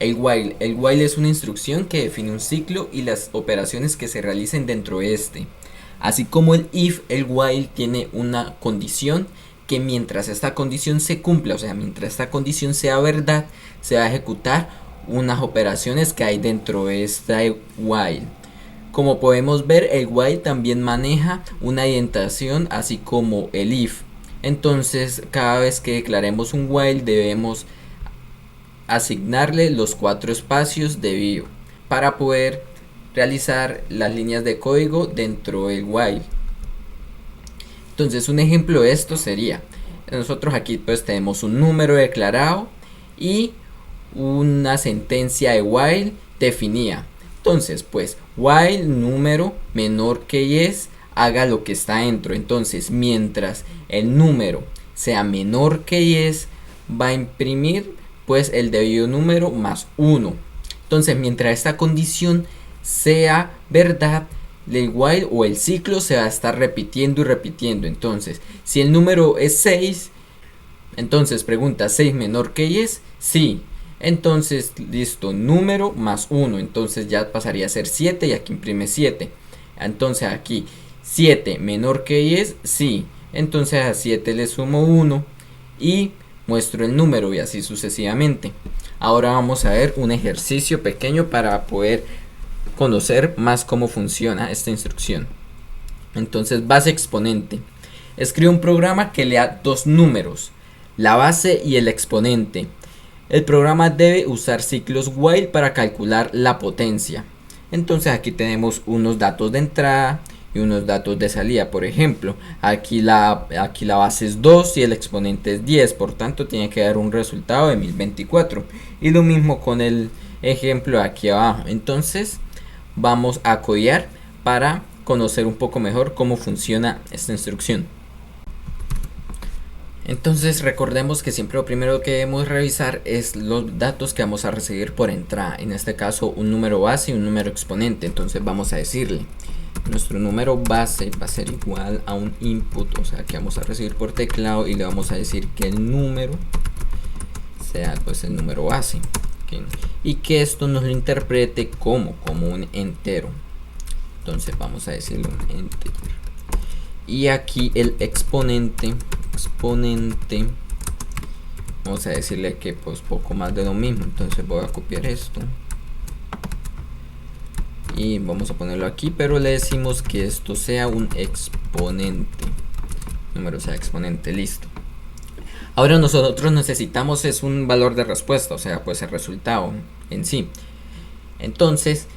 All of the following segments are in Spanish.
El while es una instrucción que define un ciclo y las operaciones que se realicen dentro de este. Así como el if, el while tiene una condición que mientras esta condición se cumpla, o sea, mientras esta condición sea verdad, se va a ejecutar unas operaciones que hay dentro de este while. Como podemos ver, el while también maneja una indentación así como el if. Entonces, cada vez que declaremos un while debemos asignarle los 4 espacios debido para poder realizar las líneas de código dentro del while. Entonces un ejemplo de esto sería, nosotros aquí pues tenemos un número declarado y una sentencia de while definida. Entonces pues while número menor que 10 haga lo que está dentro. Entonces mientras el número sea menor que 10 va a imprimir pues el debido número más 1. Entonces mientras esta condición sea verdad, el while o el ciclo se va a estar repitiendo y repitiendo. Entonces si el número es 6, entonces pregunta 6 menor que 10, sí. Entonces listo, número más 1, entonces ya pasaría a ser 7 y aquí imprime 7. Entonces aquí 7 menor que 10, sí. Entonces a 7 le sumo 1 y muestro el número y así sucesivamente. Ahora vamos a ver un ejercicio pequeño para poder conocer más cómo funciona esta instrucción. Entonces base exponente. Escribe un programa que lea dos números, la base y el exponente. El programa debe usar ciclos while para calcular la potencia. Entonces aquí tenemos unos datos de entrada y unos datos de salida. Por ejemplo, aquí la base es 2 y el exponente es 10, por tanto tiene que dar un resultado de 1024. Y lo mismo con el ejemplo aquí abajo. Entonces vamos a codear para conocer un poco mejor cómo funciona esta instrucción. Entonces recordemos que siempre lo primero que debemos revisar es los datos que vamos a recibir por entrada. En este caso un número base y un número exponente. Entonces vamos a decirle, nuestro número base va a ser igual a un input, o sea que vamos a recibir por teclado, y le vamos a decir que el número sea pues el número base, ¿okay? Y que esto nos lo interprete como un entero. Entonces vamos a decirle un entero. Y aquí el exponente vamos a decirle que pues poco más de lo mismo. Entonces voy a copiar esto y vamos a ponerlo aquí, pero le decimos que esto sea un exponente, número sea exponente, listo. Ahora nosotros necesitamos es un valor de respuesta, o sea pues el resultado en sí. Entonces,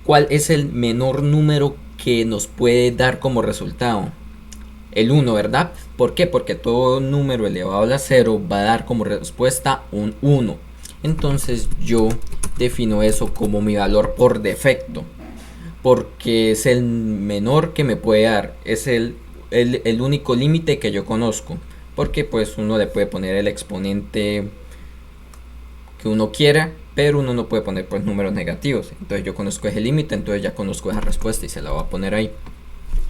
¿cuál es el menor número que nos puede dar como resultado? El 1, ¿verdad? ¿Por qué? Porque todo número elevado a la 0 va a dar como respuesta un 1. Entonces yo defino eso como mi valor por defecto, porque es el menor que me puede dar, es el único límite que yo conozco, porque pues uno le puede poner el exponente que uno quiera, pero uno no puede poner pues números negativos. Entonces yo conozco ese límite, entonces ya conozco esa respuesta y se la voy a poner ahí.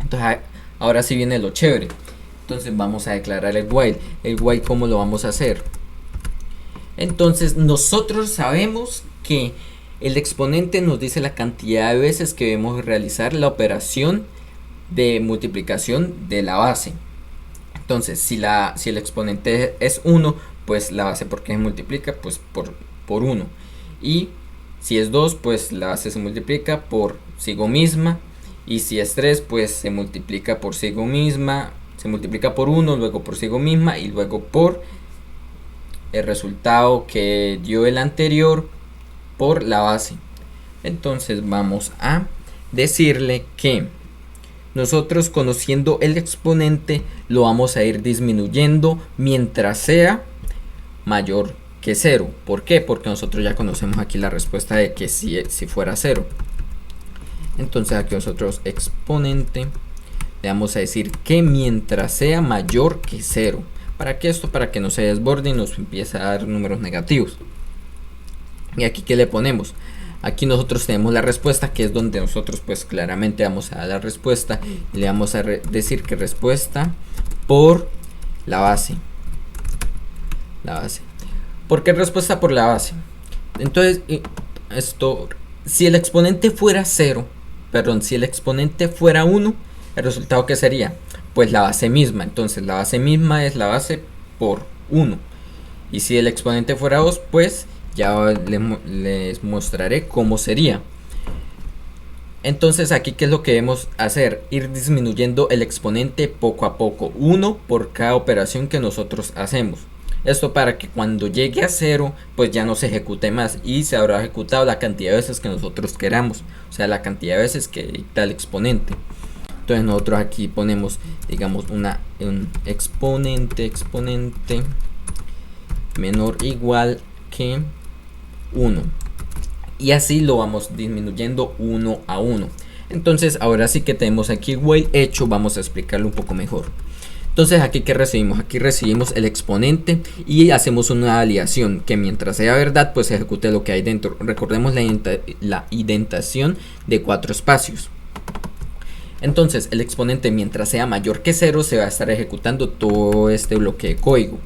Entonces ahora sí viene lo chévere. Entonces vamos a declarar el while. El while, ¿cómo lo vamos a hacer? Entonces nosotros sabemos que el exponente nos dice la cantidad de veces que debemos realizar la operación de multiplicación de la base. Entonces si el exponente es 1, pues la base, ¿por qué se multiplica? Pues por 1. Y si es 2, pues la base se multiplica por sí misma. Y si es 3, pues se multiplica por sí misma, se multiplica por 1, luego por sí misma y luego por el resultado que dio el anterior por la base. Entonces vamos a decirle que nosotros, conociendo el exponente, lo vamos a ir disminuyendo mientras sea mayor que 0. ¿Por qué? Porque nosotros ya conocemos aquí la respuesta de que si fuera 0. Entonces aquí nosotros exponente le vamos a decir que mientras sea mayor que 0. ¿Para qué esto? Para que no se desborde y nos empiece a dar números negativos. Y aquí ¿qué le ponemos? Aquí nosotros tenemos la respuesta, que es donde nosotros pues claramente vamos a dar la respuesta. Y le vamos a decir que respuesta por la base. ¿Por qué respuesta por la base? Entonces, esto, si el exponente fuera 0, perdón, si el exponente fuera 1, el resultado que sería, pues la base misma. Entonces la base misma es la base por 1. Y si el exponente fuera 2, pues ya les mostraré cómo sería. Entonces aquí, ¿qué es lo que debemos hacer? Ir disminuyendo el exponente poco a poco, 1 por cada operación que nosotros hacemos. Esto para que cuando llegue a 0, pues ya no se ejecute más y se habrá ejecutado la cantidad de veces que nosotros queramos, o sea, la cantidad de veces que dicta el exponente. Entonces nosotros aquí ponemos, digamos, un exponente menor o igual que 1. Y así lo vamos disminuyendo 1 a 1. Entonces ahora sí que tenemos aquí while hecho, vamos a explicarlo un poco mejor. Entonces aquí que recibimos, aquí recibimos el exponente y hacemos una aleación que mientras sea verdad pues se ejecute lo que hay dentro. Recordemos la indentación de 4 espacios. Entonces el exponente mientras sea mayor que 0 se va a estar ejecutando todo este bloque de código.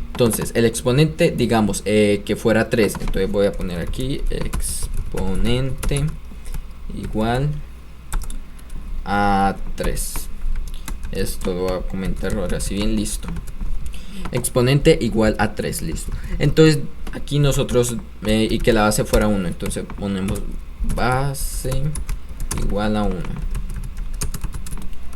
Entonces el exponente, digamos que fuera 3, entonces voy a poner aquí exponente igual a 3. Esto lo voy a comentar ahora sí bien, listo. Exponente igual a 3, listo. Entonces aquí nosotros, y que la base fuera 1, entonces ponemos base igual a 1.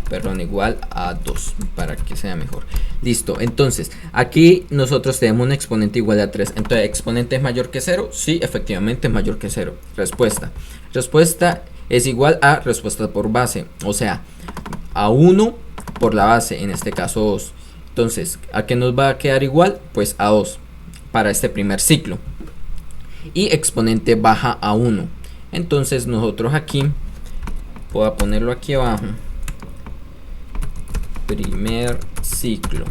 Perdón, igual a 2 para que sea mejor. Listo, entonces aquí nosotros tenemos un exponente igual a 3. Entonces, ¿exponente es mayor que 0? Sí, efectivamente es mayor que 0. Respuesta. Respuesta es igual a respuesta por base. O sea, a 1 por la base, en este caso 2. Entonces, ¿a qué nos va a quedar igual? Pues a 2 para este primer ciclo. Y exponente baja a 1. Entonces nosotros aquí, voy a ponerlo aquí abajo, primer ciclo,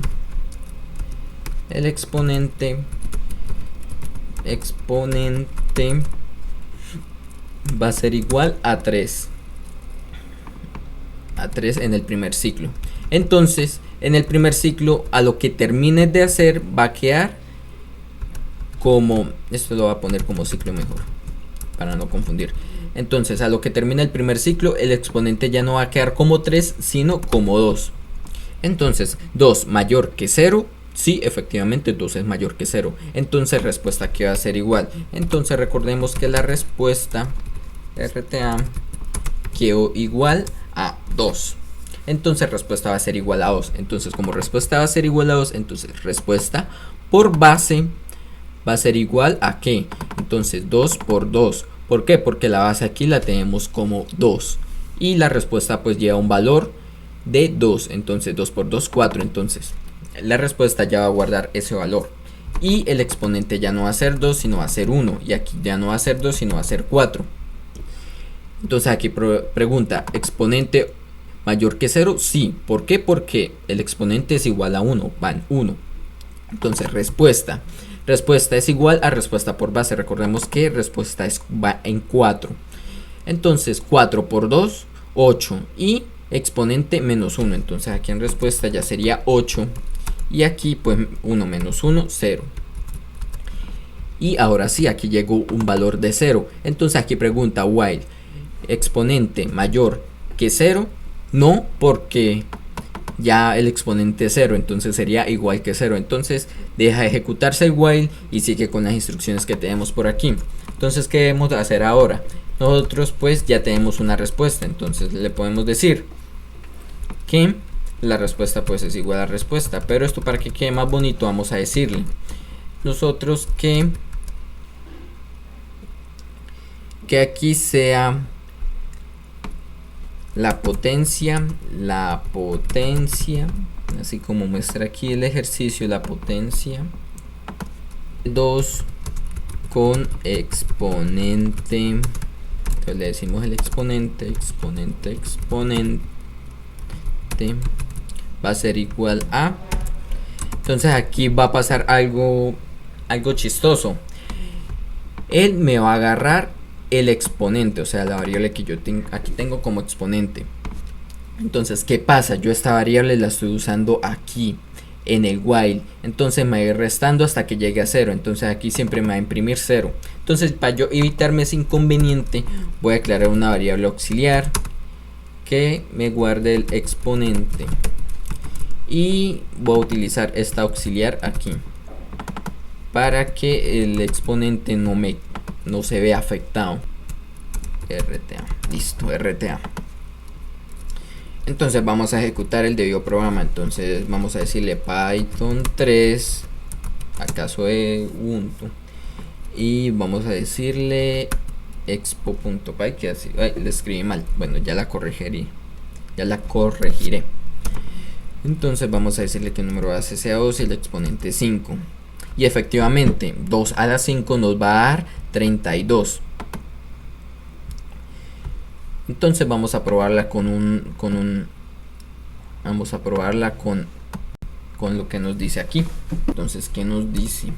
el exponente va a ser igual a 3 en el primer ciclo. Entonces en el primer ciclo, a lo que termines de hacer va a quedar como, esto lo voy a poner como ciclo mejor para no confundir. Entonces a lo que termina el primer ciclo, el exponente ya no va a quedar como 3 sino como 2. Entonces 2 mayor que 0, sí, efectivamente 2 es mayor que 0. Entonces respuesta que va a ser igual. Entonces recordemos que la respuesta RTA quedó igual a 2. Entonces respuesta va a ser igual a 2. Entonces como respuesta va a ser igual a 2, entonces respuesta por base va a ser igual a ¿qué? Entonces 2 por 2. ¿Por qué? Porque la base aquí la tenemos como 2. Y la respuesta pues lleva un valor de 2. Entonces 2 por 2, 4. Entonces la respuesta ya va a guardar ese valor. Y el exponente ya no va a ser 2, sino va a ser 1. Y aquí ya no va a ser 2, sino va a ser 4. Entonces aquí pregunta, ¿exponente mayor que 0? Sí. ¿Por qué? Porque el exponente es igual a 1, van 1. Entonces respuesta es igual a respuesta por base. Recordemos que respuesta va en 4. Entonces 4 por 2, 8. Y exponente menos 1. Entonces aquí en respuesta ya sería 8. Y aquí pues 1 menos 1, 0. Y ahora sí, aquí llegó un valor de 0. Entonces aquí pregunta while exponente mayor que 0. No, porque ya el exponente es 0, entonces sería igual que 0. Entonces deja de ejecutarse el while y sigue con las instrucciones que tenemos por aquí. Entonces, ¿qué debemos hacer ahora? Nosotros pues ya tenemos una respuesta. Entonces le podemos decir que la respuesta pues es igual a respuesta. Pero esto, para que quede más bonito, vamos a decirle nosotros que aquí sea la potencia, así como muestra aquí el ejercicio, la potencia 2 con exponente. Entonces le decimos el exponente va a ser igual a. Entonces aquí va a pasar algo chistoso. Él me va a agarrar el exponente, o sea, la variable que yo aquí tengo como exponente. Entonces, ¿qué pasa? Yo esta variable la estoy usando aquí. en el while, entonces me va a ir restando hasta que llegue a 0, entonces aquí siempre me va a imprimir 0. Entonces, para yo evitarme ese inconveniente, voy a declarar una variable auxiliar que me guarde el exponente y voy a utilizar esta auxiliar aquí para que el exponente no se vea afectado. RTA, listo, RTA. Entonces vamos a ejecutar el debido programa. Entonces vamos a decirle Python 3, acaso de Ubuntu, y vamos a decirle expo.py, que así le escribí mal. Bueno, ya la corregiré. Entonces vamos a decirle que el número base sea 2 y el exponente 5. Y efectivamente 2 a la 5 nos va a dar 32. Entonces vamos a probarla vamos a probarla con lo que nos dice aquí. Entonces, ¿qué nos dice?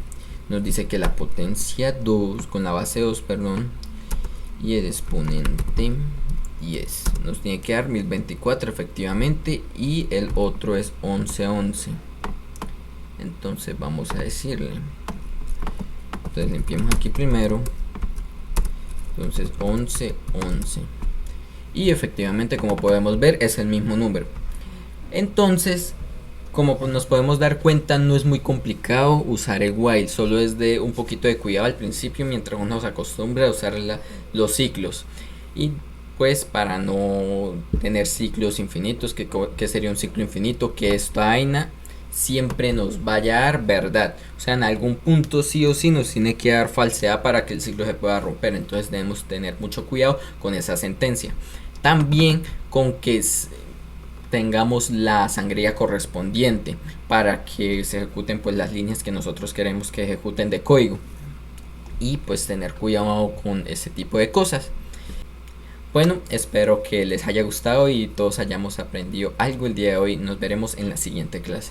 Nos dice que la potencia 2 con la base 2, perdón, y el exponente 10 nos tiene que dar 1024 efectivamente, y el otro es 1111. Entonces vamos a decirle, entonces limpiamos aquí primero, entonces 1111, y efectivamente, como podemos ver, es el mismo número. Entonces, como nos podemos dar cuenta, no es muy complicado usar el while, solo es de un poquito de cuidado al principio mientras uno se acostumbra a usar los ciclos. Y pues para no tener ciclos infinitos, que sería un ciclo infinito, que esta vaina siempre nos vaya a dar verdad. O sea, en algún punto sí o sí nos tiene que dar falsedad para que el ciclo se pueda romper. Entonces debemos tener mucho cuidado con esa sentencia. También con que tengamos la sangría correspondiente para que se ejecuten pues las líneas que nosotros queremos que ejecuten de código, y pues tener cuidado con ese tipo de cosas. Bueno, espero que les haya gustado y todos hayamos aprendido algo el día de hoy. Nos veremos en la siguiente clase.